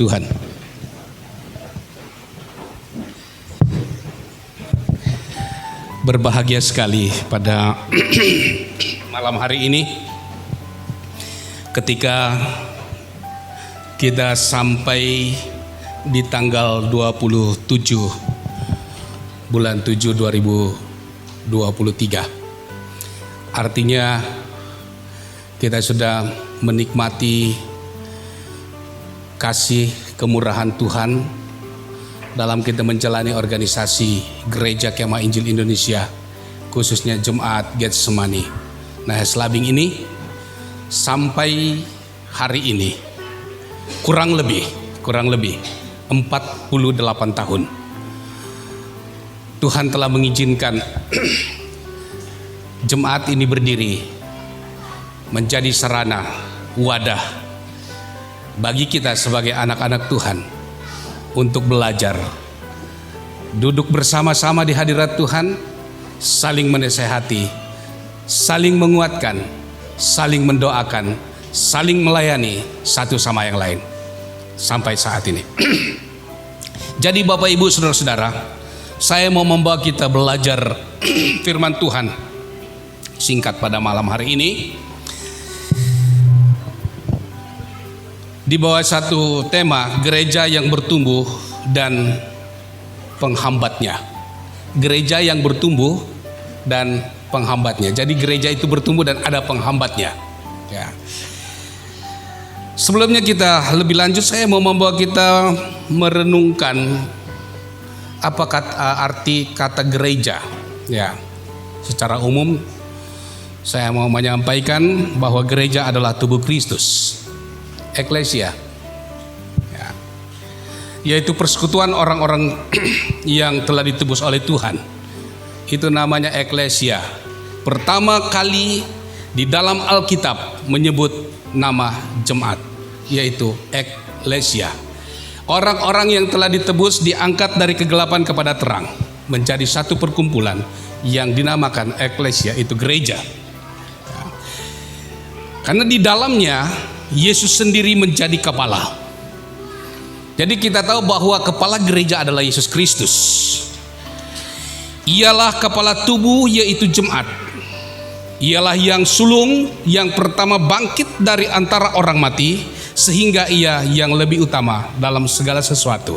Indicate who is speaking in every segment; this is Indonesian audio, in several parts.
Speaker 1: Tuhan. Berbahagia sekali pada malam hari ini ketika kita sampai di tanggal 27 bulan 7 2023. Artinya kita sudah menikmati kasih kemurahan Tuhan dalam kita menjalani organisasi Gereja Kemah Injil Indonesia, khususnya Jemaat Getsemani. Nah, selabing ini sampai hari ini kurang lebih 48 tahun Tuhan telah mengizinkan jemaat ini berdiri menjadi sarana, wadah bagi kita sebagai anak-anak Tuhan untuk belajar, duduk bersama-sama di hadirat Tuhan, saling menasehati, saling menguatkan, saling mendoakan, saling melayani satu sama yang lain sampai saat ini. Jadi Bapak Ibu Saudara-saudara, saya mau membawa kita belajar firman Tuhan singkat pada malam hari ini di bawah satu tema, gereja yang bertumbuh dan penghambatnya. Gereja yang bertumbuh dan penghambatnya. Jadi gereja itu bertumbuh dan ada penghambatnya. Ya. Sebelumnya kita lebih lanjut, saya mau membawa kita merenungkan apa arti kata gereja. Ya. Secara umum saya mau menyampaikan bahwa gereja adalah tubuh Kristus. Eklesia, ya, yaitu persekutuan orang-orang yang telah ditebus oleh Tuhan. Itu namanya eklesia. Pertama kali di dalam Alkitab menyebut nama jemaat, yaitu eklesia. Orang-orang yang telah ditebus diangkat dari kegelapan kepada terang, menjadi satu perkumpulan yang dinamakan eklesia, itu gereja. Ya. Karena di dalamnya Yesus sendiri menjadi kepala. Jadi kita tahu bahwa kepala gereja adalah Yesus Kristus. Ialah kepala tubuh, yaitu jemaat. Ialah yang sulung, yang pertama bangkit dari antara orang mati, sehingga ia yang lebih utama dalam segala sesuatu.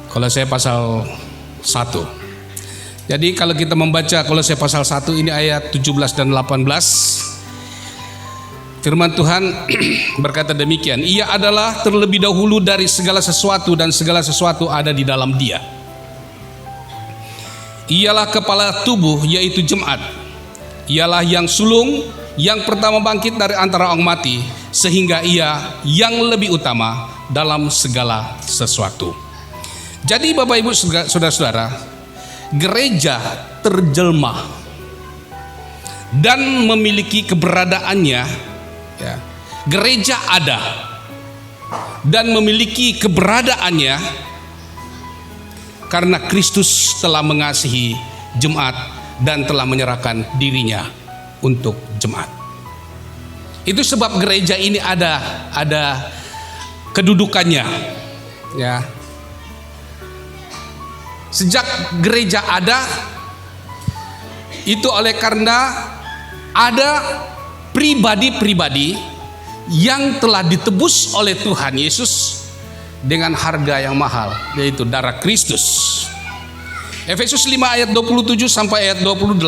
Speaker 1: Kolose pasal 1. Jadi kalau kita membaca Kolose pasal 1 ini ayat 17 dan 18, firman Tuhan berkata demikian, ia adalah terlebih dahulu dari segala sesuatu dan segala sesuatu ada di dalam dia. Ialah kepala tubuh, yaitu jemaat. Ialah yang sulung, yang pertama bangkit dari antara orang mati, sehingga ia yang lebih utama dalam segala sesuatu. Jadi Bapak Ibu Saudara-saudara, gereja terjelma dan memiliki keberadaannya. Ya. Gereja ada dan memiliki keberadaannya karena Kristus telah mengasihi jemaat dan telah menyerahkan dirinya untuk jemaat. Itu sebab gereja ini ada kedudukannya. Ya. Sejak gereja ada, itu oleh karena ada pribadi-pribadi yang telah ditebus oleh Tuhan Yesus dengan harga yang mahal, yaitu darah Kristus. Efesus 5 ayat 27 sampai ayat 28.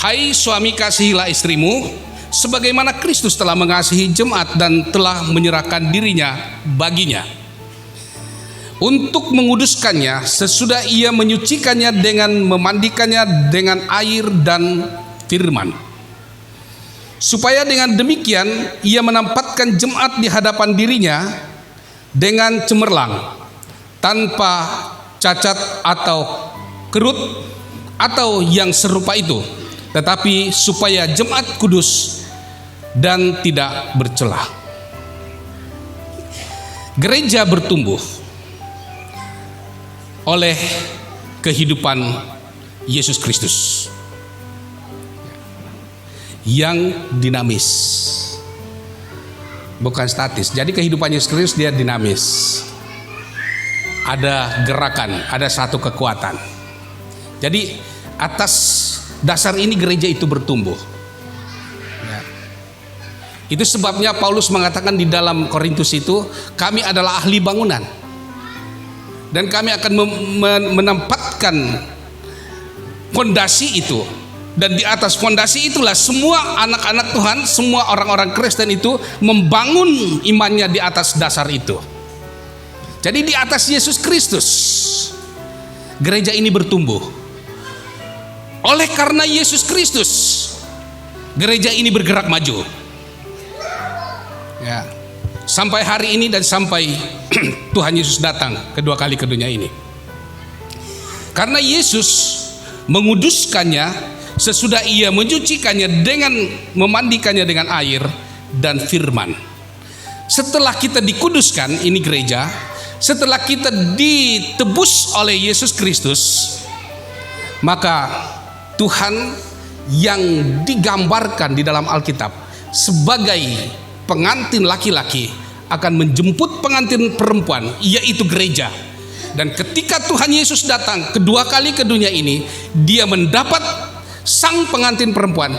Speaker 1: Hai suami, kasihilah istrimu sebagaimana Kristus telah mengasihi jemaat dan telah menyerahkan dirinya baginya untuk menguduskannya sesudah ia menyucikannya dengan memandikannya dengan air dan firman, supaya dengan demikian ia menempatkan jemaat di hadapan dirinya dengan cemerlang, tanpa cacat atau kerut atau yang serupa itu, tetapi supaya jemaat kudus dan tidak bercela. Gereja bertumbuh oleh kehidupan Yesus Kristus yang dinamis, bukan statis. Jadi kehidupan Yesus Kristus dia dinamis. Ada gerakan, ada satu kekuatan. Jadi atas dasar ini gereja itu bertumbuh. Ya. Itu sebabnya Paulus mengatakan di dalam Korintus itu, kami adalah ahli bangunan. Dan kami akan menempatkan fondasi itu. Dan di atas fondasi itulah semua anak-anak Tuhan, semua orang-orang Kristen itu membangun imannya di atas dasar itu. Jadi di atas Yesus Kristus gereja ini bertumbuh. Oleh karena Yesus Kristus gereja ini bergerak maju. Ya. Sampai hari ini dan sampai Tuhan Yesus datang kedua kali ke dunia ini. Karena Yesus menguduskannya sesudah ia mencucikannya dengan memandikannya dengan air dan firman. Setelah kita dikuduskan, ini gereja, setelah kita ditebus oleh Yesus Kristus, maka Tuhan yang digambarkan di dalam Alkitab sebagai pengantin laki-laki akan menjemput pengantin perempuan, yaitu gereja. Dan ketika Tuhan Yesus datang kedua kali ke dunia ini, dia mendapat sang pengantin perempuan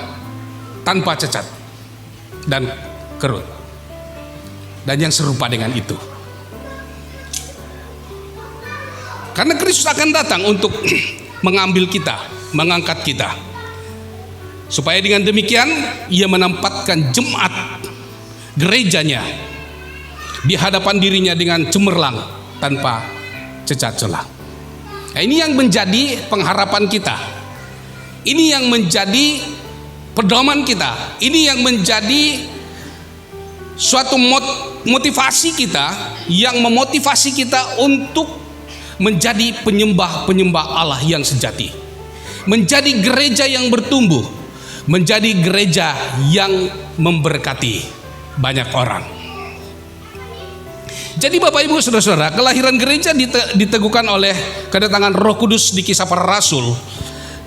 Speaker 1: tanpa cacat dan kerut, dan yang serupa dengan itu. Karena Kristus akan datang untuk mengambil kita, mengangkat kita, supaya dengan demikian ia menempatkan jemaat gerejanya di hadapan dirinya dengan cemerlang tanpa cacat celah. Nah, ini yang menjadi pengharapan kita. Ini yang menjadi pedoman kita. Ini yang menjadi suatu motivasi kita, yang memotivasi kita untuk menjadi penyembah-penyembah Allah yang sejati, menjadi gereja yang bertumbuh, menjadi gereja yang memberkati banyak orang. Jadi Bapak Ibu Saudara-saudara, kelahiran gereja diteguhkan oleh kedatangan Roh Kudus di Kisah Para Rasul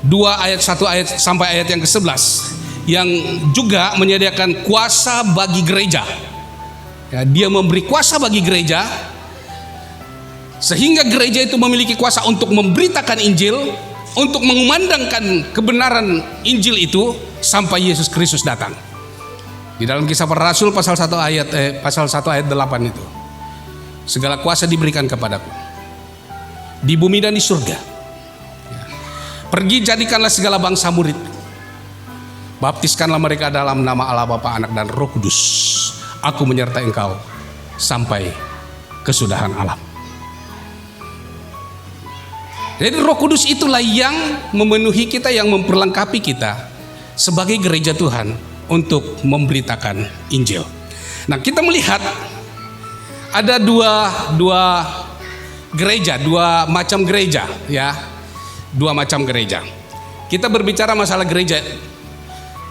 Speaker 1: 2 ayat 1 ayat sampai ayat yang ke-11, yang juga menyediakan kuasa bagi gereja. Ya, dia memberi kuasa bagi gereja sehingga gereja itu memiliki kuasa untuk memberitakan Injil, untuk mengumandangkan kebenaran Injil itu sampai Yesus Kristus datang. Di dalam Kisah Para Rasul pasal 1 ayat 8 itu, segala kuasa diberikan kepadaku di bumi dan di surga. Pergi jadikanlah segala bangsa murid, baptiskanlah mereka dalam nama Allah Bapa, Anak dan Roh Kudus. Aku menyertai engkau sampai kesudahan alam. Jadi Roh Kudus itulah yang memenuhi kita, yang memperlengkapi kita sebagai gereja Tuhan untuk memberitakan Injil. Nah, kita melihat ada dua gereja, dua macam gereja, ya, dua macam gereja. Kita berbicara masalah gereja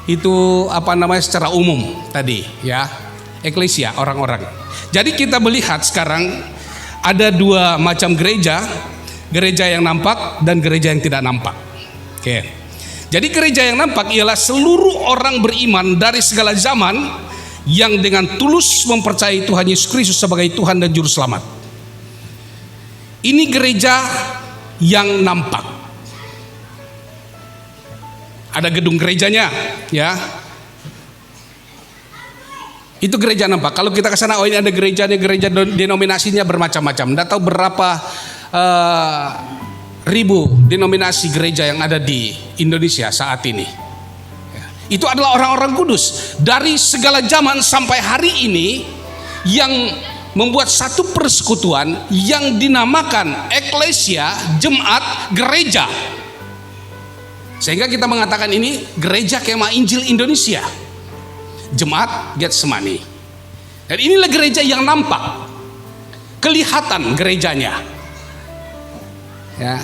Speaker 1: itu secara umum tadi, ya, eklesia, orang-orang. Jadi kita melihat sekarang ada dua macam gereja. Gereja yang nampak dan gereja yang tidak nampak. Oke. Jadi gereja yang nampak ialah seluruh orang beriman dari segala zaman yang dengan tulus mempercayai Tuhan Yesus Kristus sebagai Tuhan dan Juru Selamat. Ini gereja yang nampak. Ada gedung gerejanya, ya. Itu gereja nampak. Kalau kita ke sana, oh ini ada gereja denominasinya bermacam-macam. Tidak tahu berapa ribu denominasi gereja yang ada di Indonesia saat ini. Itu adalah orang-orang kudus dari segala zaman sampai hari ini yang membuat satu persekutuan yang dinamakan eklesia, jemaat, gereja. Sehingga kita mengatakan ini gereja Kemah Injil Indonesia, jemaat Getsemani. Dan inilah gereja yang nampak, kelihatan gerejanya. Ya.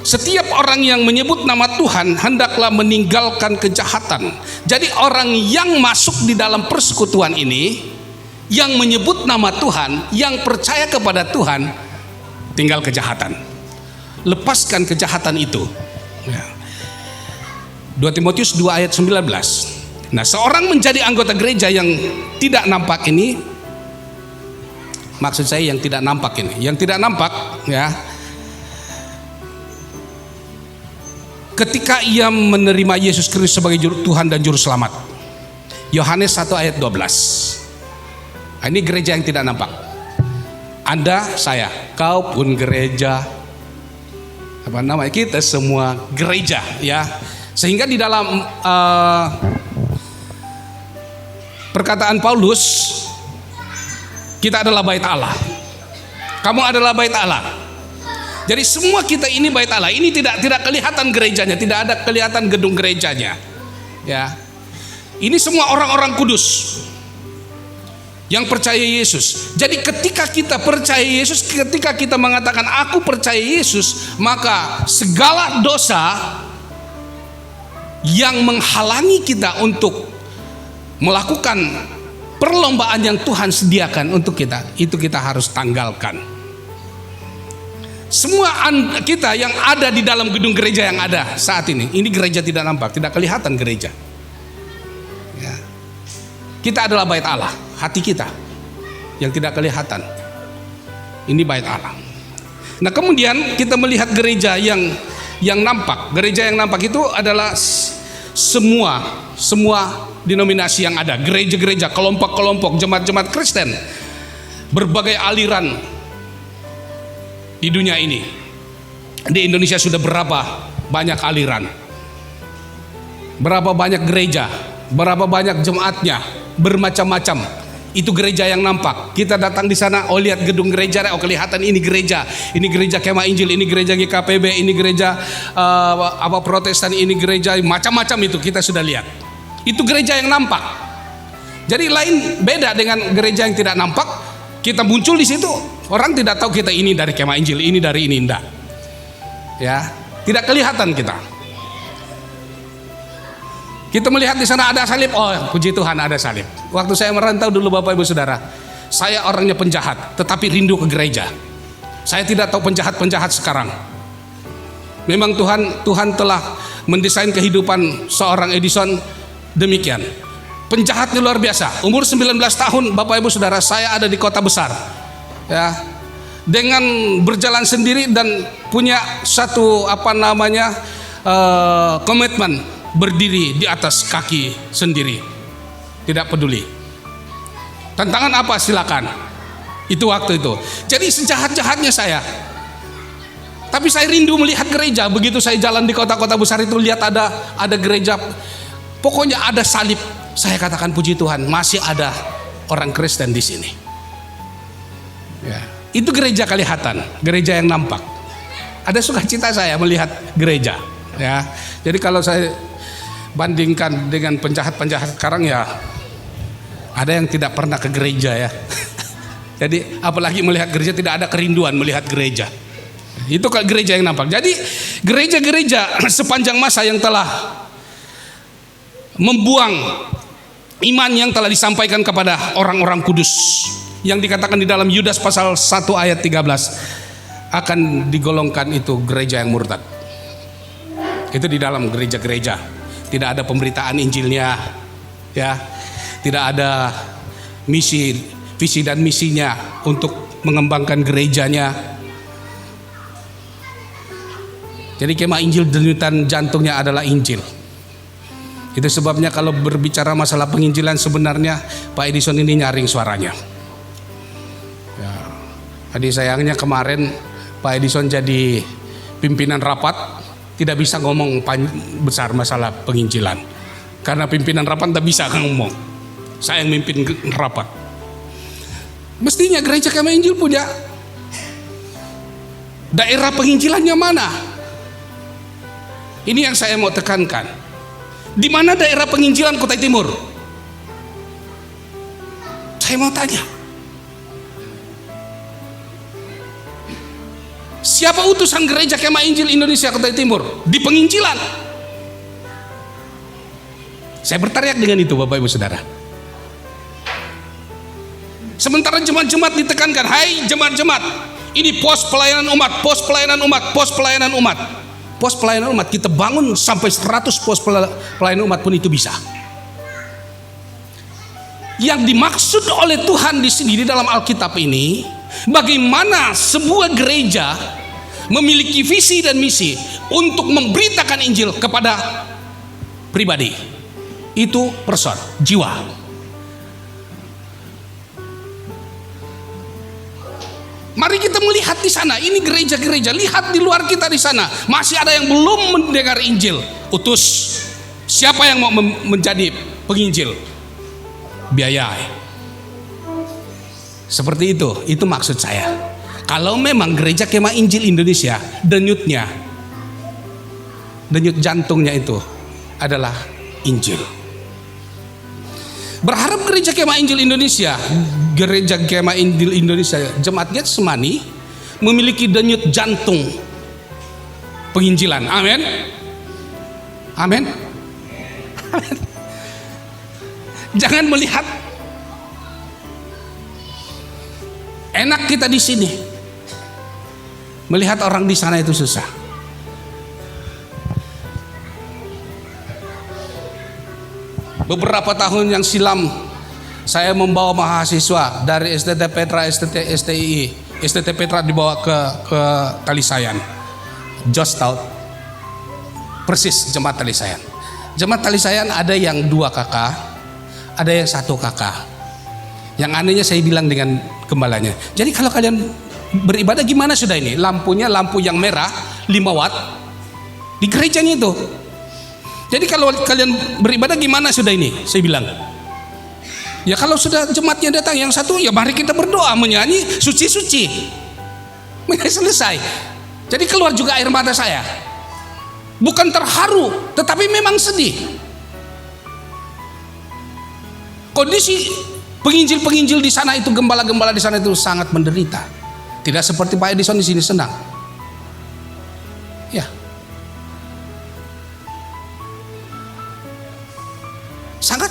Speaker 1: Setiap orang yang menyebut nama Tuhan hendaklah meninggalkan kejahatan. Jadi orang yang masuk di dalam persekutuan ini, yang menyebut nama Tuhan, yang percaya kepada Tuhan, tinggal kejahatan. Lepaskan kejahatan itu. Ya. 2 Timotius 2 ayat 19. Nah, seorang menjadi anggota gereja yang tidak nampak ini, maksud saya yang tidak nampak ini, yang tidak nampak ya, ketika ia menerima Yesus Kristus sebagai Tuhan dan Juru Selamat. Yohanes 1 ayat 12. Ini gereja yang tidak nampak. Anda, saya, kau pun gereja, apa namanya, kita semua gereja ya. Sehingga di dalam perkataan Paulus, kita adalah bait Allah. Kamu adalah bait Allah. Jadi semua kita ini bait Allah. Ini tidak kelihatan gerejanya, tidak ada kelihatan gedung gerejanya. Ya. Ini semua orang-orang kudus yang percaya Yesus. Jadi ketika kita percaya Yesus, ketika kita mengatakan aku percaya Yesus, maka segala dosa yang menghalangi kita untuk melakukan perlombaan yang Tuhan sediakan untuk kita, itu kita harus tanggalkan. Semua kita yang ada di dalam gedung gereja yang ada saat ini gereja tidak nampak, tidak kelihatan gereja ya. Kita adalah bait Allah, hati kita yang tidak kelihatan, ini bait Allah. Nah kemudian kita melihat gereja yang nampak. Gereja yang nampak itu adalah semua denominasi yang ada, gereja-gereja, kelompok-kelompok, jemaat-jemaat Kristen, berbagai aliran di dunia ini. Di Indonesia sudah berapa banyak aliran, berapa banyak gereja, berapa banyak jemaatnya, bermacam-macam. Itu gereja yang nampak. Kita datang di sana, oh lihat gedung gereja, oh kelihatan ini gereja Kemah Injil, ini gereja GKPB, ini gereja Protestan, ini gereja macam-macam, itu kita sudah lihat. Itu gereja yang nampak. Jadi lain, beda dengan gereja yang tidak nampak. Kita muncul di situ, orang tidak tahu kita ini dari Kemah Injil, ini dari ini, enggak. Ya, tidak kelihatan kita. Kita melihat di sana ada salib, oh puji Tuhan ada salib. Waktu saya merantau dulu Bapak Ibu Saudara, saya orangnya penjahat, tetapi rindu ke gereja. Saya tidak tahu penjahat-penjahat sekarang. Memang Tuhan telah mendesain kehidupan seorang Edison demikian. Penjahatnya luar biasa. Umur 19 tahun Bapak Ibu Saudara, saya ada di kota besar. Ya. Dengan berjalan sendiri dan punya satu komitmen berdiri di atas kaki sendiri. Tidak peduli. Tantangan apa silakan. Itu waktu itu. Jadi sejahat-jahatnya saya. Tapi saya rindu melihat gereja. Begitu saya jalan di kota-kota besar itu, lihat ada gereja. Pokoknya ada salib. Saya katakan puji Tuhan, masih ada orang Kristen di sini. Ya, itu gereja kelihatan, gereja yang nampak. Ada sukacita saya melihat gereja. Ya, jadi kalau saya bandingkan dengan penjahat-penjahat sekarang, ya ada yang tidak pernah ke gereja ya. Jadi apalagi melihat gereja, tidak ada kerinduan melihat gereja. Itu gereja yang nampak. Jadi gereja-gereja sepanjang masa yang telah membuang iman yang telah disampaikan kepada orang-orang kudus, yang dikatakan di dalam Yudas pasal 1 ayat 13, akan digolongkan itu gereja yang murtad. Itu di dalam gereja-gereja tidak ada pemberitaan Injilnya, ya, tidak ada visi dan misinya untuk mengembangkan gerejanya. Jadi Kemah Injil denyutan jantungnya adalah Injil. Itu sebabnya kalau berbicara masalah penginjilan, sebenarnya Pak Edison ini nyaring suaranya. Ya, tadi sayangnya kemarin Pak Edison jadi pimpinan rapat, tidak bisa ngomong besar masalah penginjilan. Karena pimpinan rapat tidak bisa ngomong. Saya yang mimpin rapat. Mestinya gereja Kemah Injil punya daerah penginjilannya mana? Ini yang saya mau tekankan. Di mana daerah penginjilan Kutai Timur? Saya mau tanya. Siapa utusan gereja Kemah Injil Indonesia Kutai Timur di penginjilan? Saya berteriak dengan itu Bapak Ibu Saudara. Sementara jemaat-jemaat ditekankan, hai jemaat-jemaat, ini pos pelayanan umat, pos pelayanan umat, pos pelayanan umat. pos pelayanan umat, kita bangun sampai 100 pos pelayanan umat pun itu bisa. Yang dimaksud oleh Tuhan di sini di dalam Alkitab ini, bagaimana sebuah gereja memiliki visi dan misi untuk memberitakan Injil kepada pribadi. Itu person, jiwa. Mari kita melihat di sana, ini gereja-gereja, lihat di luar kita di sana, masih ada yang belum mendengar Injil. Utus. Siapa yang mau menjadi penginjil? Biayai. Seperti itu maksud saya. Kalau memang gereja Kemah Injil Indonesia, denyut jantungnya itu adalah Injil. Berharap gereja Kemah Injil Indonesia, gereja Kemah Injil Indonesia, Jemaat Getsemani memiliki denyut jantung penginjilan. Amin. Amin. Jangan melihat enak kita di sini, melihat orang di sana itu susah. Beberapa tahun yang silam saya membawa mahasiswa dari STT Petra, STT Petra dibawa ke Talisayan, Jostaut, persis Jemaat Talisayan. Jemaat Talisayan ada yang 2 kakak, ada yang 1 kakak. Yang anehnya saya bilang dengan gembalanya, jadi kalau kalian beribadah gimana sudah ini? Lampunya lampu yang merah 5 watt di gerejanya itu. Jadi kalau kalian beribadah gimana sudah ini? Saya bilang, ya kalau sudah jemaatnya datang yang 1, ya mari kita berdoa, menyanyi suci-suci. Selesai. Jadi keluar juga air mata saya. Bukan terharu, tetapi memang sedih. Kondisi penginjil-penginjil di sana itu, gembala-gembala di sana itu sangat menderita. Tidak seperti Pak Edison di sini senang. Ya.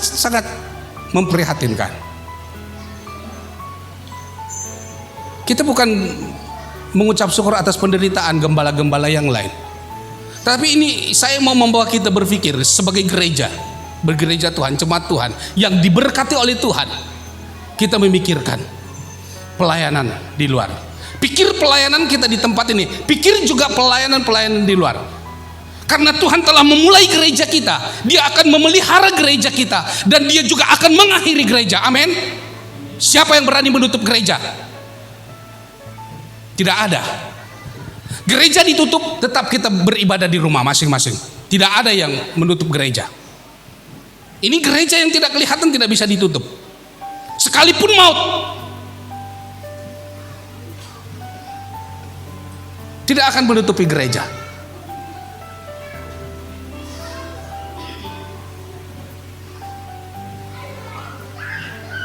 Speaker 1: Sangat memprihatinkan. Kita bukan mengucap syukur atas penderitaan gembala-gembala yang lain, tapi ini saya mau membawa kita berpikir sebagai gereja, bergereja Tuhan, jemaat Tuhan yang diberkati oleh Tuhan. Kita memikirkan pelayanan di luar. Pikir pelayanan kita di tempat ini, pikir juga pelayanan di luar. Karena Tuhan telah memulai gereja kita, Dia akan memelihara gereja kita, dan Dia juga akan mengakhiri gereja. Amin. Siapa yang berani menutup gereja? Tidak ada. Gereja ditutup, tetap kita beribadah di rumah masing-masing. Tidak ada yang menutup gereja. Ini gereja yang tidak kelihatan, tidak bisa ditutup. Sekalipun maut, tidak akan menutupi gereja.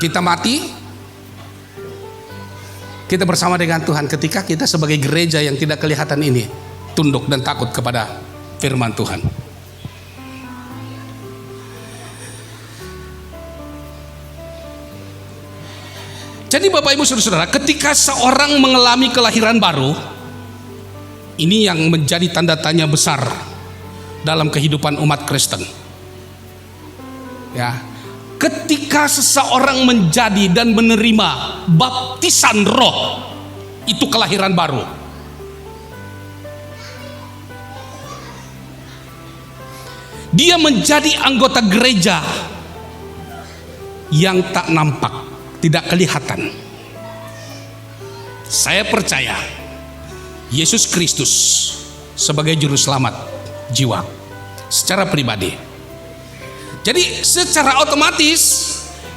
Speaker 1: Kita mati, kita bersama dengan Tuhan ketika kita sebagai gereja yang tidak kelihatan ini tunduk dan takut kepada firman Tuhan. Jadi Bapak Ibu Saudara-saudara, ketika seorang mengalami kelahiran baru, ini yang menjadi tanda tanya besar dalam kehidupan umat Kristen. Ya. Ketika seseorang menjadi dan menerima baptisan roh, itu kelahiran baru. Dia menjadi anggota gereja yang tak nampak, tidak kelihatan. Saya percaya Yesus Kristus sebagai juru selamat jiwa secara pribadi. Jadi secara otomatis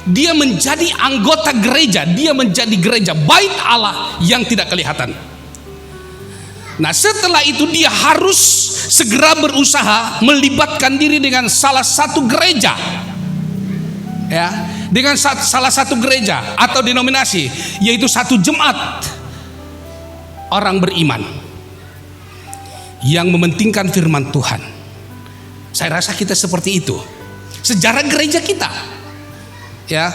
Speaker 1: dia menjadi anggota gereja, dia menjadi gereja bait Allah yang tidak kelihatan. Nah, setelah itu dia harus segera berusaha melibatkan diri dengan salah satu gereja, ya, dengan salah satu gereja atau denominasi, yaitu satu jemaat orang beriman yang mementingkan firman Tuhan. Saya rasa kita seperti itu. Sejarah gereja kita, ya,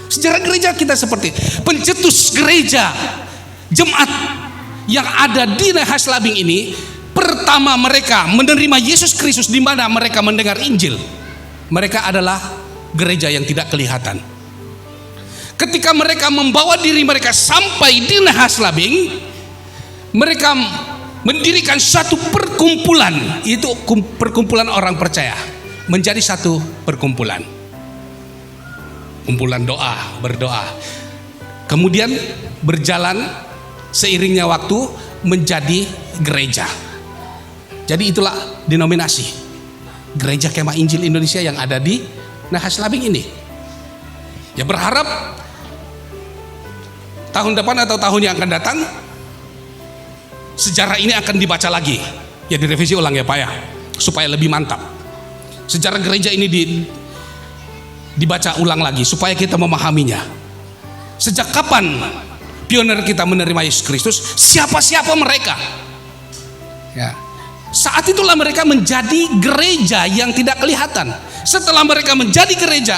Speaker 1: sejarah gereja kita seperti pencetus gereja jemaat yang ada di Nahas Labing ini pertama mereka menerima Yesus Kristus, di mana mereka mendengar Injil, mereka adalah gereja yang tidak kelihatan. Ketika mereka membawa diri mereka sampai di Nahaslabing, mereka mendirikan satu perkumpulan, itu perkumpulan orang percaya, menjadi satu perkumpulan, kumpulan doa, berdoa. Kemudian berjalan seiringnya waktu menjadi gereja. Jadi itulah denominasi Gereja Kemah Injil Indonesia yang ada di Nahaslabing ini. Ya, berharap tahun depan atau tahun yang akan datang sejarah ini akan dibaca lagi, ya direvisi ulang ya Pak ya, supaya lebih mantap. Sejarah gereja ini dibaca ulang lagi supaya kita memahaminya. Sejak kapan pionir kita menerima Yesus Kristus? Siapa-siapa mereka? Ya. Saat itulah mereka menjadi gereja yang tidak kelihatan. Setelah mereka menjadi gereja,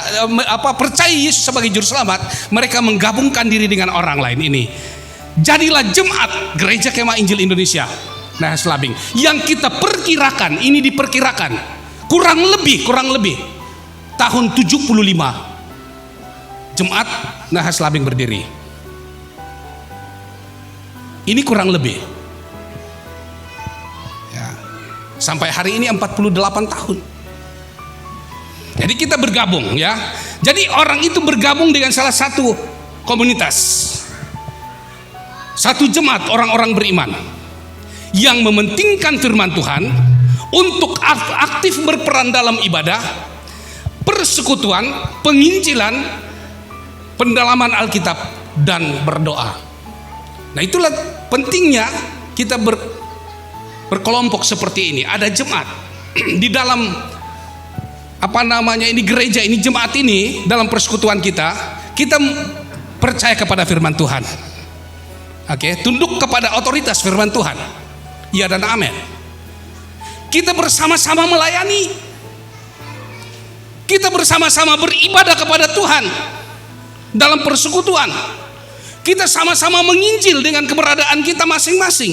Speaker 1: percaya Yesus sebagai juru selamat, mereka menggabungkan diri dengan orang lain ini. Jadilah jemaat Gereja Kemah Injil Indonesia Nahaslabing, yang kita perkirakan, ini diperkirakan kurang lebih tahun 75 jemaat Nahaslabing berdiri. Ini kurang lebih. Ya. Sampai hari ini 48 tahun. Jadi kita bergabung ya. Jadi orang itu bergabung dengan salah satu komunitas, satu jemaat orang-orang beriman yang mementingkan firman Tuhan untuk aktif berperan dalam ibadah, persekutuan, penginjilan, pendalaman Alkitab, dan berdoa. Nah, itulah pentingnya kita berkelompok seperti ini. Ada jemaat di dalam ini gereja ini, jemaat ini dalam persekutuan kita percaya kepada firman Tuhan. Oke, tunduk kepada otoritas firman Tuhan. Ya dan amin. Kita bersama-sama melayani. Kita bersama-sama beribadah kepada Tuhan dalam persekutuan. Kita sama-sama menginjil dengan keberadaan kita masing-masing.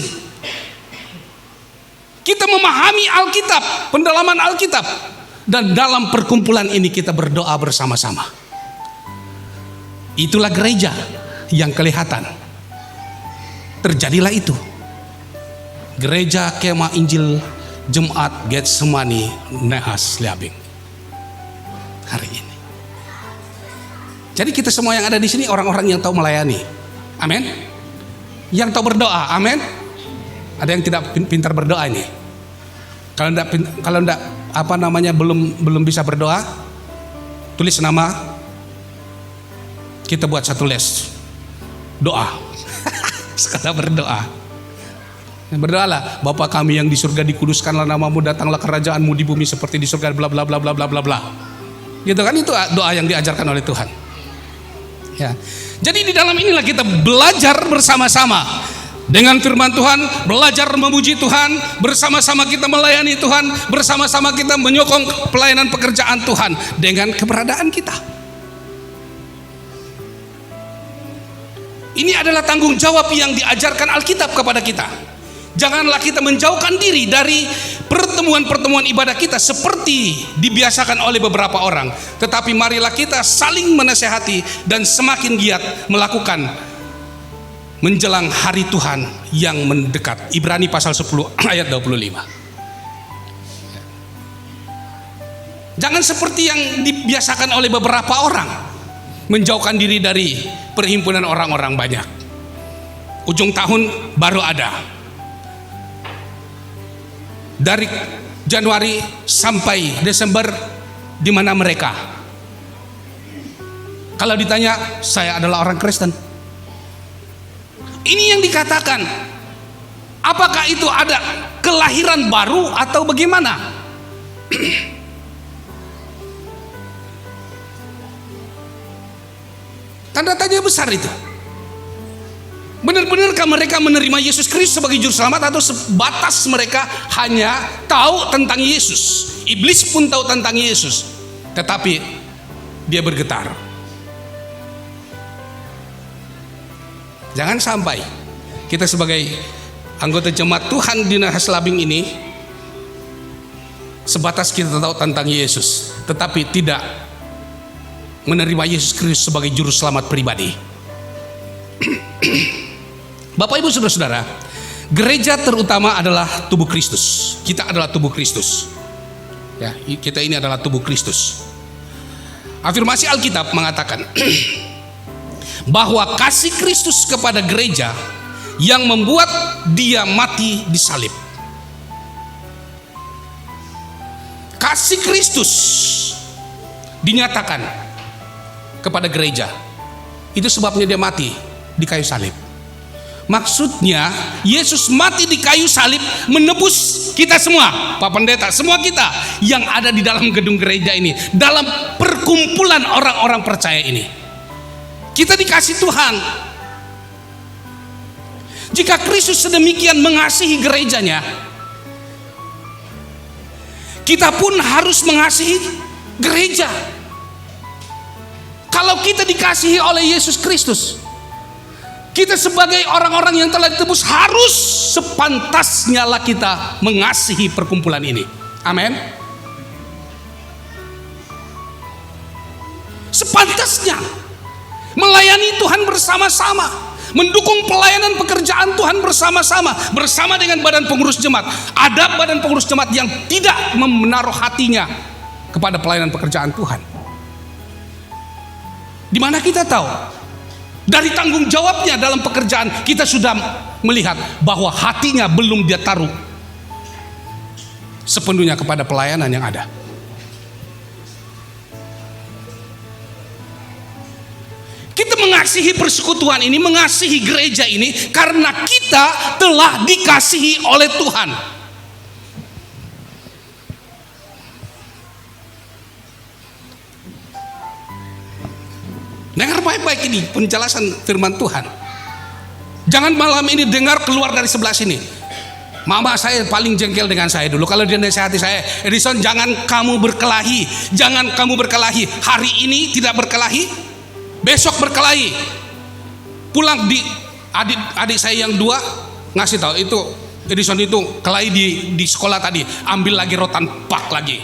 Speaker 1: Kita memahami Alkitab, pendalaman Alkitab, dan dalam perkumpulan ini kita berdoa bersama-sama. Itulah gereja yang kelihatan. Terjadilah itu. Gereja Kemah Injil Jemaat Getsemani Nahaslabing hari ini. Jadi kita semua yang ada di sini orang-orang yang tahu melayani. Amin. Yang tahu berdoa. Amin. Ada yang tidak pintar berdoa ini. Kalau enggak belum bisa berdoa, tulis nama, kita buat satu les doa. Sekadar berdoa. Berdoalah, Bapa kami yang di surga, dikuduskanlah namamu, datanglah kerajaanmu di bumi seperti di surga, bla bla bla bla bla bla bla. Gitu kan, itu doa yang diajarkan oleh Tuhan. Ya. Jadi di dalam inilah kita belajar bersama-sama dengan firman Tuhan, belajar memuji Tuhan, bersama-sama kita melayani Tuhan, bersama-sama kita menyokong pelayanan pekerjaan Tuhan dengan keberadaan kita. Ini adalah tanggung jawab yang diajarkan Alkitab kepada kita. Janganlah kita menjauhkan diri dari pertemuan-pertemuan ibadah kita seperti dibiasakan oleh beberapa orang, tetapi marilah kita saling menasehati dan semakin giat melakukan menjelang hari Tuhan yang mendekat. Ibrani pasal 10 ayat 25. Jangan seperti yang dibiasakan oleh beberapa orang, menjauhkan diri dari perhimpunan orang-orang banyak. Ujung tahun baru ada. Dari Januari sampai Desember, di mana mereka? Kalau ditanya, saya adalah orang Kristen. Ini yang dikatakan. Apakah itu ada kelahiran baru atau bagaimana? Tanda tanya besar itu. Benar-benarkah mereka menerima Yesus Kristus sebagai juru selamat, atau sebatas mereka hanya tahu tentang Yesus? Iblis pun tahu tentang Yesus, tetapi dia bergetar. Jangan sampai kita sebagai anggota jemaat Tuhan di Nahas Labing ini sebatas kita tahu tentang Yesus, tetapi tidak menerima Yesus Kristus sebagai juru selamat pribadi. Bapak Ibu Saudara-saudara, gereja terutama adalah tubuh Kristus. Kita adalah tubuh Kristus. Ya, kita ini adalah tubuh Kristus. Afirmasi Alkitab mengatakan bahwa kasih Kristus kepada gereja yang membuat dia mati di salib. Kasih Kristus dinyatakan kepada gereja. Itu sebabnya dia mati di kayu salib. Maksudnya Yesus mati di kayu salib menebus kita semua, Pak Pendeta, semua kita yang ada di dalam gedung gereja ini, dalam perkumpulan orang-orang percaya ini. Kita dikasih Tuhan. Jika Kristus sedemikian mengasihi gerejanya, kita pun harus mengasihi gereja. Kalau kita dikasihi oleh Yesus Kristus, kita sebagai orang-orang yang telah ditebus harus sepantasnya lah kita mengasihi perkumpulan ini. Amin. Sepantasnya melayani Tuhan bersama-sama, mendukung pelayanan pekerjaan Tuhan bersama-sama, bersama dengan badan pengurus jemaat. Ada badan pengurus jemaat yang tidak menaruh hatinya kepada pelayanan pekerjaan Tuhan. Di mana kita tahu dari tanggung jawabnya dalam pekerjaan, kita sudah melihat bahwa hatinya belum dia taruh sepenuhnya kepada pelayanan yang ada. Kita mengasihi persekutuan ini, mengasihi gereja ini karena kita telah dikasihi oleh Tuhan. Dengar baik-baik ini penjelasan firman Tuhan. Jangan malam ini dengar keluar dari sebelah sini. Mama saya paling jengkel dengan saya dulu. Kalau dia nasihati saya, Edison, jangan kamu berkelahi. Jangan kamu berkelahi. Hari ini tidak berkelahi, besok berkelahi. Pulang di adik saya yang dua ngasih tahu, itu Edison itu kelahi di sekolah tadi, ambil lagi rotan pak lagi.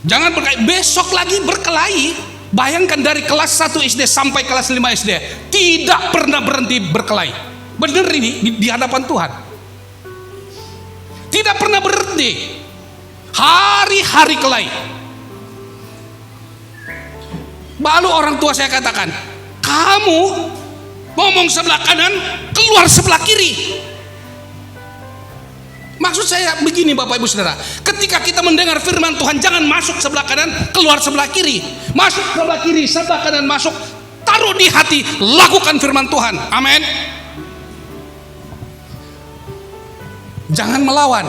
Speaker 1: Jangan berkelahi, besok lagi berkelahi. Bayangkan dari kelas 1 SD sampai kelas 5 SD tidak pernah berhenti berkelahi. Benar ini di hadapan Tuhan. Tidak pernah berhenti. Hari-hari kelahi. Lalu orang tua saya katakan, kamu ngomong sebelah kanan, keluar sebelah kiri. Maksud saya begini Bapak Ibu Saudara, ketika kita mendengar firman Tuhan, jangan masuk sebelah kanan, keluar sebelah kiri. Masuk sebelah kiri, sebelah kanan masuk, taruh di hati, lakukan firman Tuhan. Amin. Jangan melawan.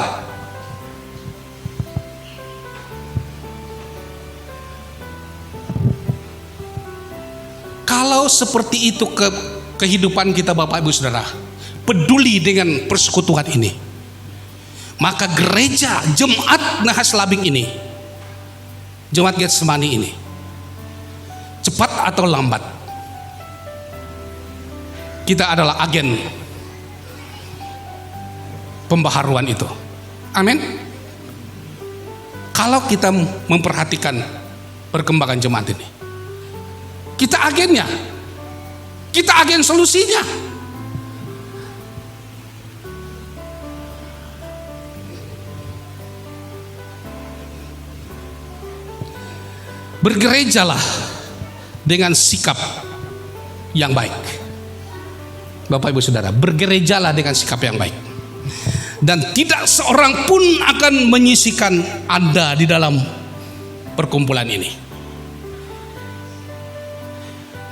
Speaker 1: Kalau seperti itu kehidupan kita Bapak Ibu Saudara, peduli dengan persekutuan ini, maka gereja jemaat Nahas Labing ini, jemaat Getsemani ini, cepat atau lambat kita adalah agen pembaharuan itu. Amin. Kalau kita memperhatikan perkembangan jemaat ini, kita agennya, kita agen solusinya. Bergerejalah dengan sikap yang baik. Bapak Ibu Saudara, bergerejalah dengan sikap yang baik. Dan tidak seorang pun akan menyisihkan Anda di dalam perkumpulan ini.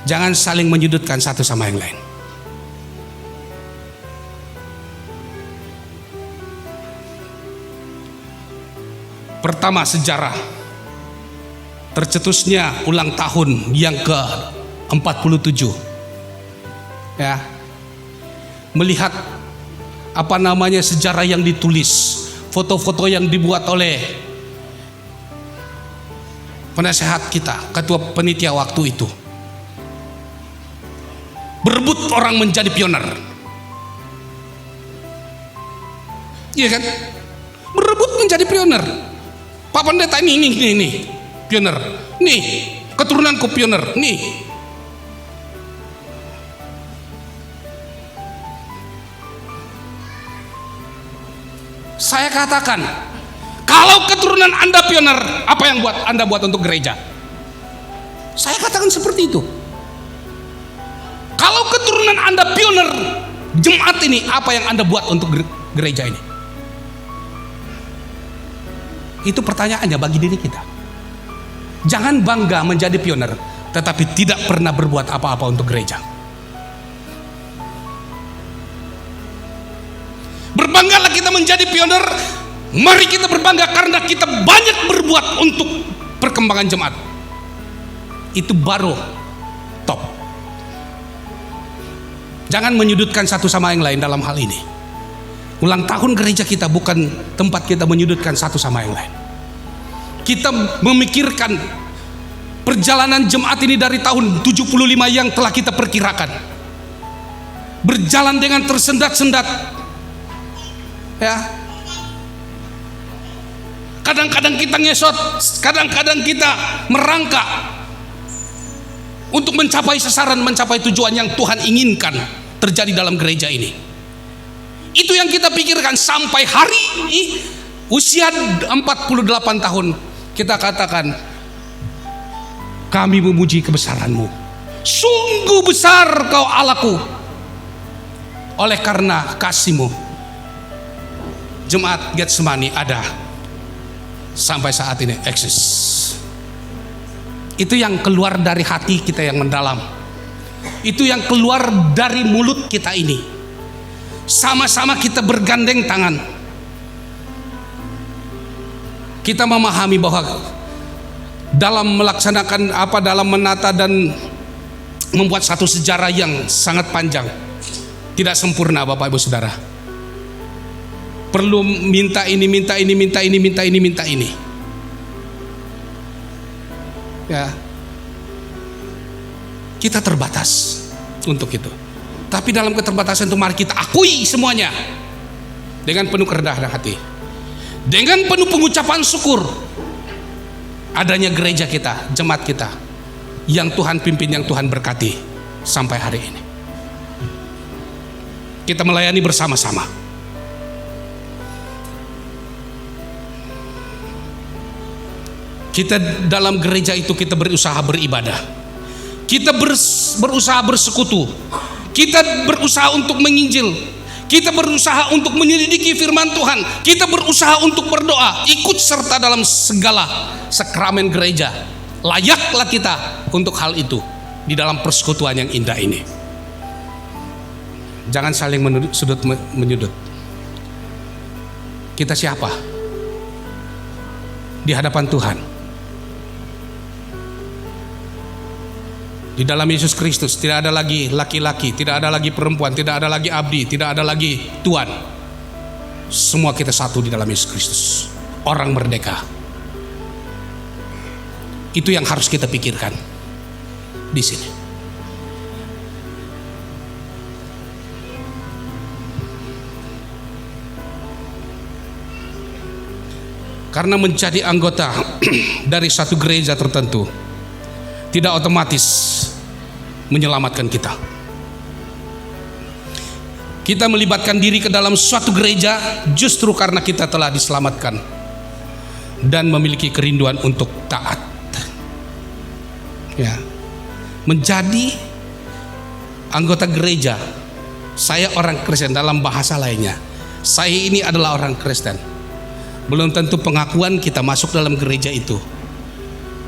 Speaker 1: Jangan saling menyudutkan satu sama yang lain. Pertama, sejarah tercetusnya ulang tahun yang ke-47, ya, melihat sejarah yang ditulis, foto-foto yang dibuat oleh penasehat kita, ketua penitia waktu itu, berebut orang menjadi pioner. Iya kan? Berebut menjadi pioner. Pak Pendeta ini pioner. Nih, keturunanku pioner. Nih. Saya katakan, kalau keturunan Anda pioner, apa yang Anda buat untuk gereja? Saya katakan seperti itu. Kalau keturunan Anda pioner jemaat ini, apa yang Anda buat untuk gereja ini? Itu pertanyaannya bagi diri kita. Jangan bangga menjadi pioner, tetapi tidak pernah berbuat apa-apa untuk gereja. Berbanggalah kita menjadi pioner. Mari kita berbangga karena kita banyak berbuat untuk perkembangan jemaat. Itu baru top. Jangan menyudutkan satu sama yang lain dalam hal ini. Ulang tahun gereja kita bukan tempat kita menyudutkan satu sama yang lain. Kita memikirkan perjalanan jemaat ini dari tahun 75 yang telah kita perkirakan. Berjalan dengan tersendat-sendat. Ya. Kadang-kadang kita ngesot, kadang-kadang kita merangkak untuk mencapai sasaran, mencapai tujuan yang Tuhan inginkan terjadi dalam gereja ini. Itu yang kita pikirkan sampai hari ini usia 48 tahun kita katakan, kami memuji kebesaran-Mu. Sungguh besar Kau Allahku. Oleh karena kasih-Mu, jemaat Getsemani ada sampai saat ini eksis. Itu yang keluar dari hati kita yang mendalam. Itu yang keluar dari mulut kita ini. Sama-sama kita bergandeng tangan. Kita memahami bahwa dalam melaksanakan dalam menata dan membuat satu sejarah yang sangat panjang, tidak sempurna Bapak Ibu Saudara. Perlu minta ini. Ya. Kita terbatas untuk itu. Tapi dalam keterbatasan itu mari kita akui semuanya dengan penuh kerendahan hati. Dengan penuh pengucapan syukur adanya gereja kita, jemaat kita yang Tuhan pimpin, yang Tuhan berkati sampai hari ini. Kita melayani bersama-sama. Kita dalam gereja itu kita berusaha beribadah. Kita berusaha bersekutu. Kita berusaha untuk menginjil. Kita berusaha untuk menyelidiki firman Tuhan. Kita berusaha untuk berdoa, ikut serta dalam segala sakramen gereja. Layaklah kita untuk hal itu di dalam persekutuan yang indah ini. Jangan saling menyudut. Kita siapa? Di hadapan Tuhan. Di dalam Yesus Kristus tidak ada lagi laki-laki, tidak ada lagi perempuan, tidak ada lagi abdi, tidak ada lagi tuan. Semua kita satu di dalam Yesus Kristus. Orang merdeka. Itu yang harus kita pikirkan di sini. Karena menjadi anggota dari satu gereja tertentu tidak otomatis menyelamatkan kita. Kita melibatkan diri ke dalam suatu gereja justru karena kita telah diselamatkan dan memiliki kerinduan untuk taat. Ya. Menjadi anggota gereja, saya orang Kristen dalam bahasa lainnya. Saya ini adalah orang Kristen. Belum tentu pengakuan kita masuk dalam gereja itu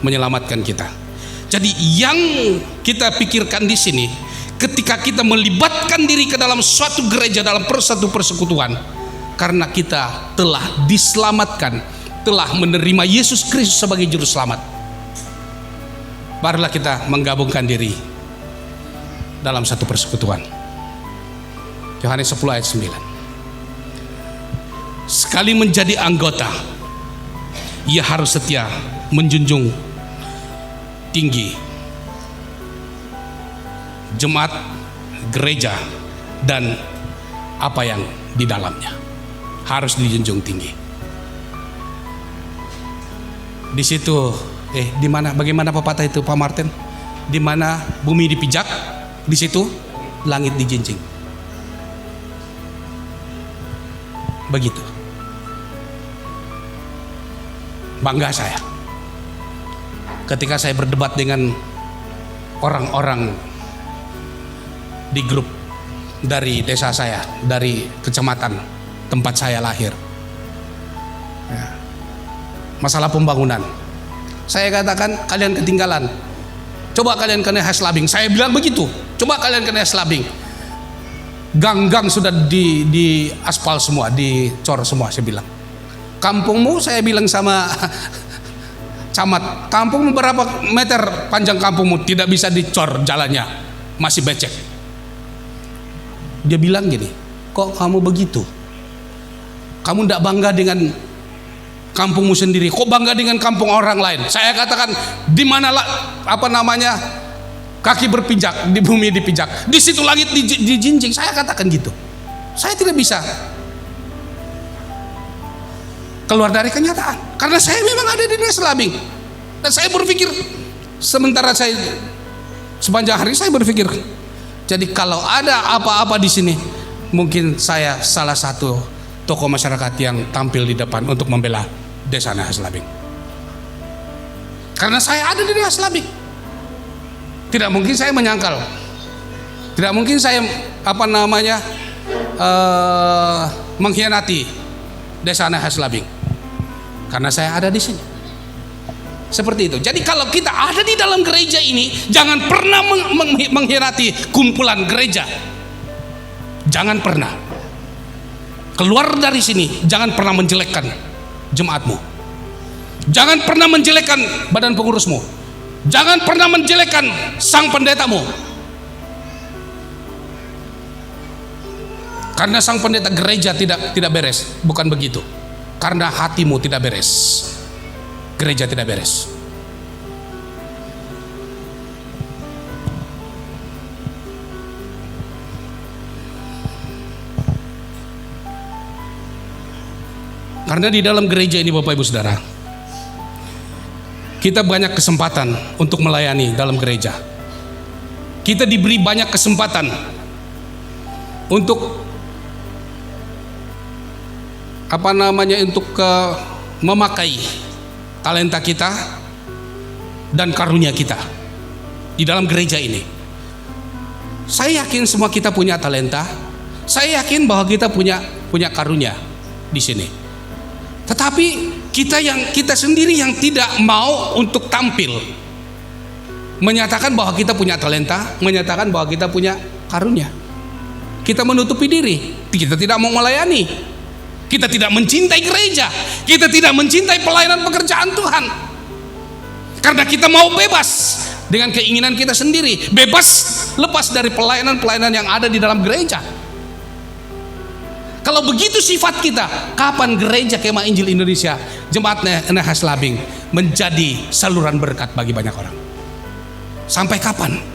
Speaker 1: menyelamatkan kita. Jadi yang kita pikirkan di sini, ketika kita melibatkan diri ke dalam suatu gereja, dalam satu persekutuan, karena kita telah diselamatkan, telah menerima Yesus Kristus sebagai juru selamat, barulah kita menggabungkan diri dalam satu persekutuan. Yohanes 10 ayat 9. Sekali menjadi anggota, ia harus setia menjunjung tinggi jemaat, gereja, dan apa yang di dalamnya. harus dijunjung tinggi. Di situ, di mana? Bagaimana pepatah itu, Pak Martin? Di mana bumi dipijak, di situ langit dijinjing. Begitu. Bangga saya ketika saya berdebat dengan orang-orang di grup dari desa saya, dari kecamatan tempat saya lahir. Ya. Masalah pembangunan, saya katakan kalian ketinggalan. Coba kalian ke Nehas Labing. Saya bilang begitu. Coba kalian ke Nehas Labing. Gang-gang sudah di aspal semua, dicor semua. Saya bilang. Kampungmu, saya bilang sama camat, kampungmu berapa meter panjang kampungmu, tidak bisa dicor jalannya, masih becek. Dia bilang gini, kok kamu begitu? Kamu tidak bangga dengan kampungmu sendiri, kok bangga dengan kampung orang lain? Saya katakan, di mana kaki berpijak, di bumi dipijak, di situ langit dijinjing. Saya katakan gitu. Saya tidak bisa keluar dari kenyataan, karena saya memang ada di Nehas Labing. Dan saya berpikir, sepanjang hari saya berpikir, jadi kalau ada apa-apa di sini, mungkin saya salah satu tokoh masyarakat yang tampil di depan untuk membela desa Nehas Labing. Karena saya ada di Nehas Labing. Tidak mungkin saya menyangkal. Tidak mungkin saya mengkhianati desa Nehas Labing. Karena saya ada di sini. Seperti itu. Jadi kalau kita ada di dalam gereja ini, jangan pernah mengkhianati kumpulan gereja. Jangan pernah. Keluar dari sini, jangan pernah menjelekkan jemaatmu. Jangan pernah menjelekkan badan pengurusmu. Jangan pernah menjelekkan sang pendetamu. Karena sang pendeta gereja tidak beres, bukan begitu. Karena hatimu tidak beres, gereja tidak beres. Karena di dalam gereja ini, Bapak Ibu Saudara, kita banyak kesempatan untuk melayani dalam gereja. Kita diberi banyak kesempatan untuk memakai talenta kita dan karunia kita di dalam gereja ini. Saya yakin semua kita punya talenta. Saya yakin bahwa kita punya karunia di sini. Tetapi kita sendiri yang tidak mau untuk tampil, menyatakan bahwa kita punya talenta, menyatakan bahwa kita punya karunia. Kita menutupi diri, kita tidak mau melayani. Kita tidak mencintai gereja, kita tidak mencintai pelayanan pekerjaan Tuhan, karena kita mau bebas dengan keinginan kita sendiri, bebas lepas dari pelayanan-pelayanan yang ada di dalam gereja. Kalau begitu sifat kita, kapan gereja Kemah Injil Indonesia, Jemaat Nehas Labing menjadi saluran berkat bagi banyak orang? Sampai kapan?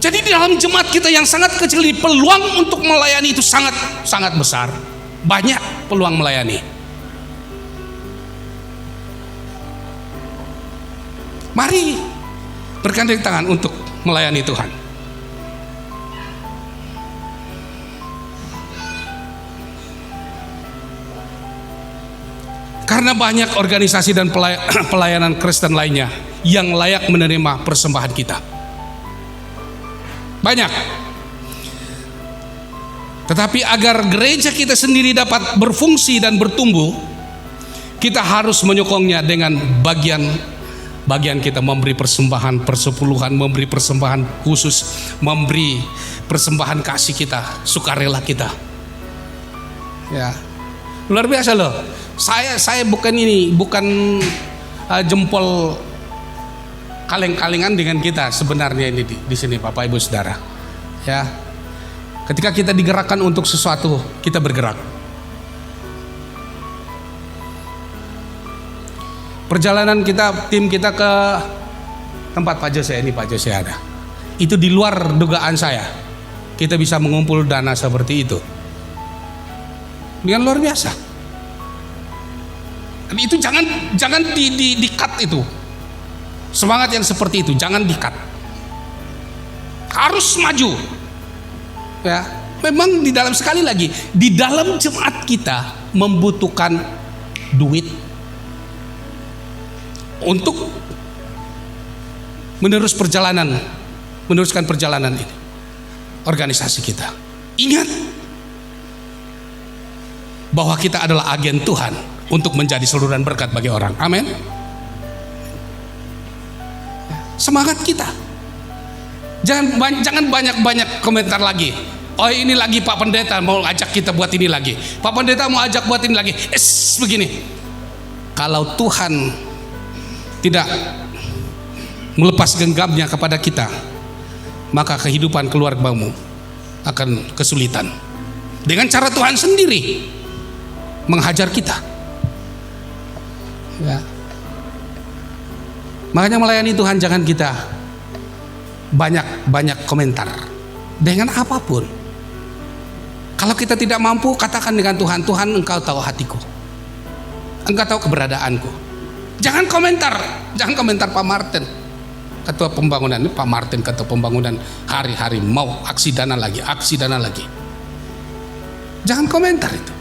Speaker 1: Jadi di dalam jemaat kita yang sangat kecil ini, peluang untuk melayani itu sangat besar. Banyak peluang melayani. Mari bergandeng tangan untuk melayani Tuhan. Karena banyak organisasi dan pelayanan Kristen lainnya yang layak menerima persembahan kita. Banyak. Tetapi agar gereja kita sendiri dapat berfungsi dan bertumbuh, kita harus menyokongnya dengan bagian kita, memberi persembahan persepuluhan, memberi persembahan khusus, memberi persembahan kasih kita, sukarela kita. Ya, luar biasa loh. Saya bukan jempol kaleng-kalengan dengan kita sebenarnya ini di sini, Bapak Ibu Saudara. Ya, ketika kita digerakkan untuk sesuatu, kita bergerak. Perjalanan tim kita ke tempat Pak Jose ada. Itu di luar dugaan saya. Kita bisa mengumpul dana seperti itu. dengan luar biasa. Dan itu jangan di cut itu. Semangat yang seperti itu jangan di cut. Harus maju. Ya, memang di dalam, sekali lagi, di dalam jemaat kita membutuhkan duit untuk meneruskan perjalanan ini, organisasi kita. Ingat bahwa kita adalah agen Tuhan untuk menjadi saluran berkat bagi orang. Amin. Semangat kita. Jangan banyak komentar lagi. Oh, ini lagi Pak Pendeta mau ajak kita buat ini lagi. Pak Pendeta mau ajak buat ini lagi. Begini. Kalau Tuhan tidak melepas genggamnya kepada kita, maka kehidupan keluargamu akan kesulitan. Dengan cara Tuhan sendiri menghajar kita. Ya. Makanya melayani Tuhan jangan kita banyak komentar dengan apapun. Kalau kita tidak mampu, katakan dengan Tuhan, Tuhan engkau tahu hatiku, engkau tahu keberadaanku. Jangan komentar Pak Martin ketua pembangunan, ini Pak Martin ketua pembangunan hari-hari mau aksi dana lagi. Jangan komentar itu.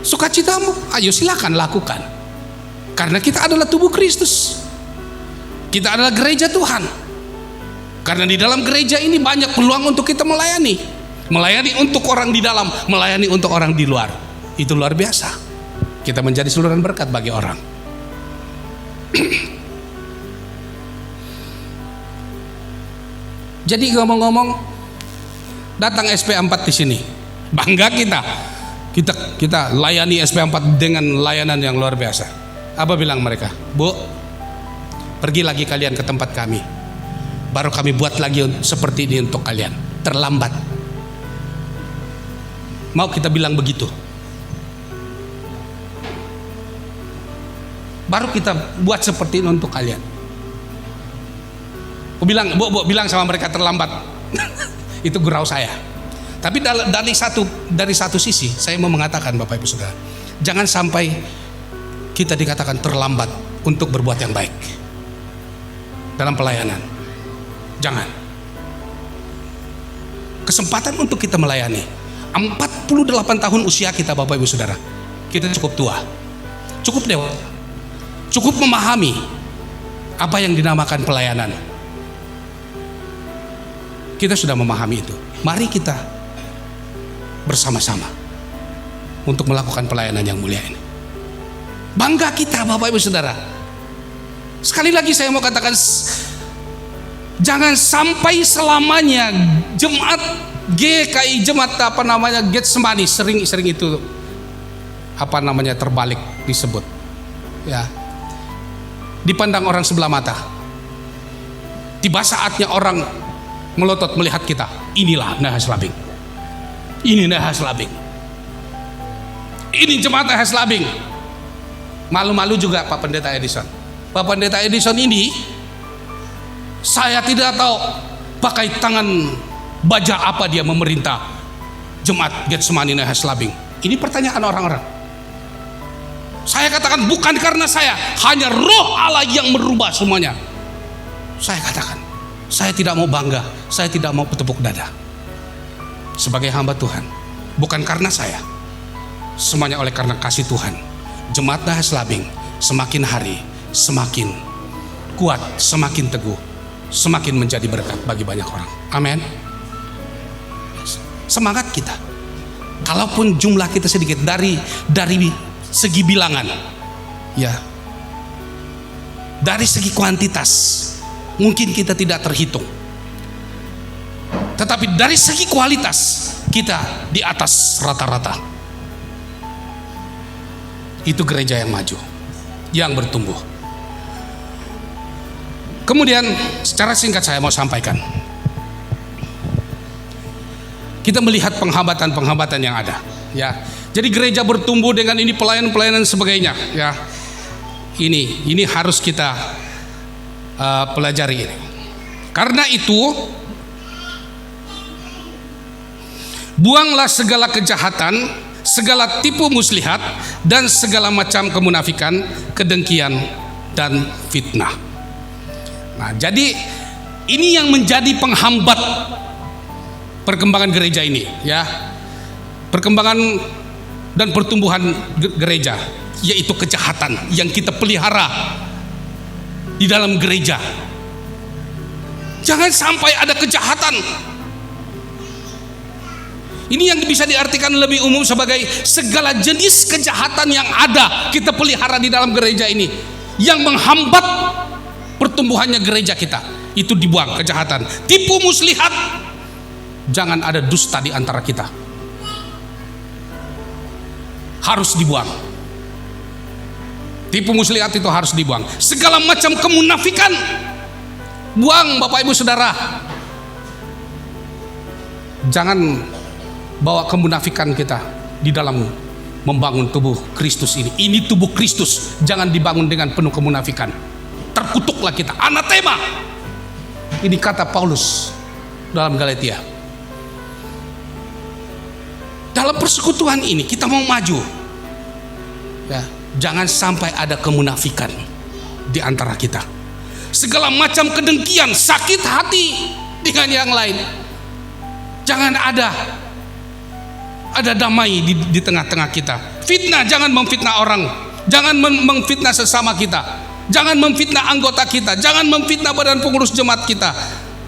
Speaker 1: Sukacitamu, ayo silakan lakukan. Karena kita adalah tubuh Kristus. Kita adalah gereja Tuhan. Karena di dalam gereja ini banyak peluang untuk kita melayani. Melayani untuk orang di dalam, melayani untuk orang di luar. Itu luar biasa. Kita menjadi saluran berkat bagi orang. Jadi ngomong-ngomong, datang SP4 di sini. Bangga kita. Kita layani SP4 dengan layanan yang luar biasa. Apa bilang mereka? Bu, pergi lagi kalian ke tempat kami. Baru kami buat lagi seperti ini untuk kalian. Terlambat. Mau kita bilang begitu? Baru kita buat seperti ini untuk kalian. Bu bilang sama mereka terlambat. Itu gurau saya. Tapi dari satu sisi saya mau mengatakan, Bapak Ibu Saudara, jangan sampai kita dikatakan terlambat untuk berbuat yang baik dalam pelayanan. Jangan. Kesempatan untuk kita melayani. 48 tahun usia kita, Bapak Ibu Saudara. Kita cukup tua. Cukup dewasa. Cukup memahami apa yang dinamakan pelayanan. Kita sudah memahami itu. Mari kita bersama-sama untuk melakukan pelayanan yang mulia ini. Bangga kita, Bapak Ibu Saudara. Sekali lagi saya mau katakan, jangan sampai selamanya jemaat GKI, jemaat Getsemani, sering itu terbalik disebut. Ya. Dipandang orang sebelah mata. Tiba saatnya orang melotot melihat kita. Inilah Nahas Labing. Ini Nahas Labing. Ini jemaat Nahas Labing. Malu-malu juga Pak Pendeta Edison. Pak Pendeta Edison ini, saya tidak tahu pakai tangan baja apa dia memerintah jemaat Getsemani Nahas Labing. Ini pertanyaan orang-orang. Saya katakan bukan karena saya, hanya Roh Allah yang merubah semuanya. Saya katakan, saya tidak mau bangga, saya tidak mau bertepuk dada. Sebagai hamba Tuhan, bukan karena saya, semuanya oleh karena kasih Tuhan. Jemaat Nahas Labing semakin hari semakin kuat, semakin teguh, semakin menjadi berkat bagi banyak orang. Amin. Semangat kita. Kalaupun jumlah kita sedikit dari segi bilangan, ya, dari segi kuantitas mungkin kita tidak terhitung, tetapi dari segi kualitas kita di atas rata-rata. Itu gereja yang maju, yang bertumbuh. Kemudian secara singkat saya mau sampaikan, kita melihat penghambatan yang ada, ya. Jadi gereja bertumbuh dengan ini pelayanan sebagainya, ya. Ini harus kita pelajari ini. Karena itu Buanglah segala kejahatan, segala tipu muslihat, dan segala macam kemunafikan, kedengkian, dan fitnah. Nah, jadi ini yang menjadi penghambat perkembangan gereja ini, ya. Perkembangan dan pertumbuhan gereja, yaitu kejahatan yang kita pelihara di dalam gereja. Jangan sampai ada kejahatan. Ini yang bisa diartikan lebih umum sebagai segala jenis kejahatan yang ada kita pelihara di dalam gereja ini, yang menghambat pertumbuhannya gereja kita. Itu dibuang, kejahatan, tipu muslihat. Jangan ada dusta di antara kita, harus dibuang. Tipu muslihat itu harus dibuang. Segala macam kemunafikan, buang Bapak Ibu Saudara. Jangan bawa kemunafikan kita di dalam membangun tubuh Kristus ini. Ini tubuh Kristus, jangan dibangun dengan penuh kemunafikan. Terkutuklah kita, anatema. Ini kata Paulus dalam Galatia. Dalam persekutuan ini kita mau maju, ya, jangan sampai ada kemunafikan di antara kita. Segala macam kedengkian, sakit hati dengan yang lain, jangan ada damai di tengah-tengah kita. Fitnah, jangan memfitnah orang, jangan memfitnah sesama kita, jangan memfitnah anggota kita, jangan memfitnah badan pengurus jemaat kita,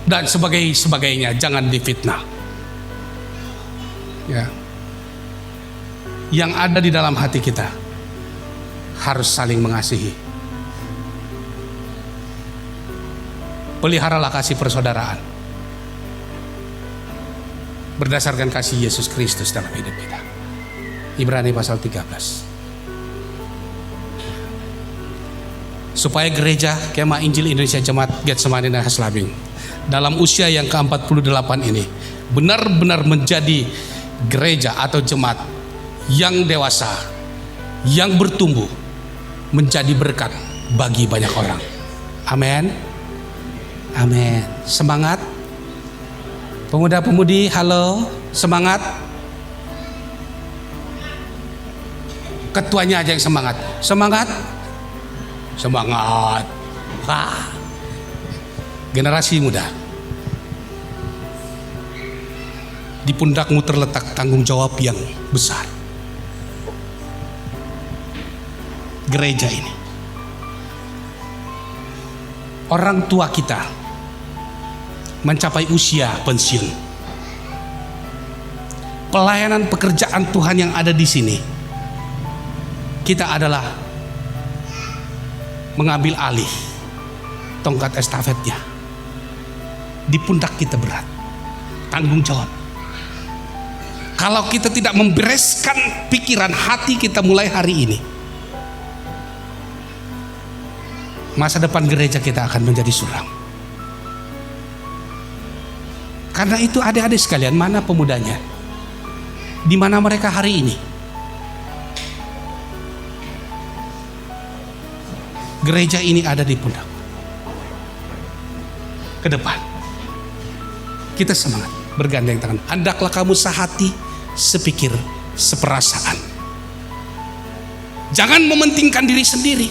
Speaker 1: dan sebagainya. Jangan difitnah, ya. Yang ada di dalam hati kita harus saling mengasihi. Peliharalah kasih persaudaraan berdasarkan kasih Yesus Kristus dalam hidup kita. Ibrani pasal 13. Supaya gereja Kemah Injil Indonesia Jemaat Getsemani dan Haslabing dalam usia yang ke-48 ini benar-benar menjadi gereja atau jemaat yang dewasa, yang bertumbuh, menjadi berkat bagi banyak orang. Amin. Amin. Semangat. Pemuda-pemudi, halo, semangat. Ketuanya aja yang semangat. Semangat. Semangat. Wah. Generasi muda. Di pundakmu terletak tanggung jawab yang besar. Gereja ini, orang tua kita mencapai usia pensiun. Pelayanan pekerjaan Tuhan yang ada di sini, kita adalah mengambil alih tongkat estafetnya. Di pundak kita berat, tanggung jawab. Kalau kita tidak membereskan pikiran hati kita mulai hari ini, masa depan gereja kita akan menjadi suram. Karena itu adik-adik sekalian, mana pemudanya? Di mana mereka hari ini? Gereja ini ada di pundak. Ke depan kita semangat, bergandeng tangan. Hendaklah kamu sehati, sepikir, seperasaan. Jangan mementingkan diri sendiri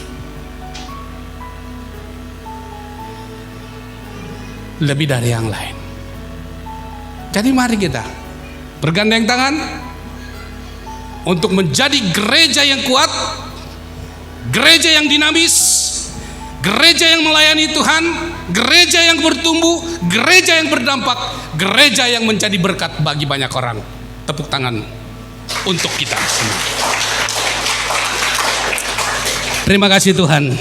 Speaker 1: lebih dari yang lain. Jadi mari kita bergandeng tangan untuk menjadi gereja yang kuat, gereja yang dinamis, gereja yang melayani Tuhan, gereja yang bertumbuh, gereja yang berdampak, gereja yang menjadi berkat bagi banyak orang. Tepuk tangan untuk kita semua. Terima kasih Tuhan.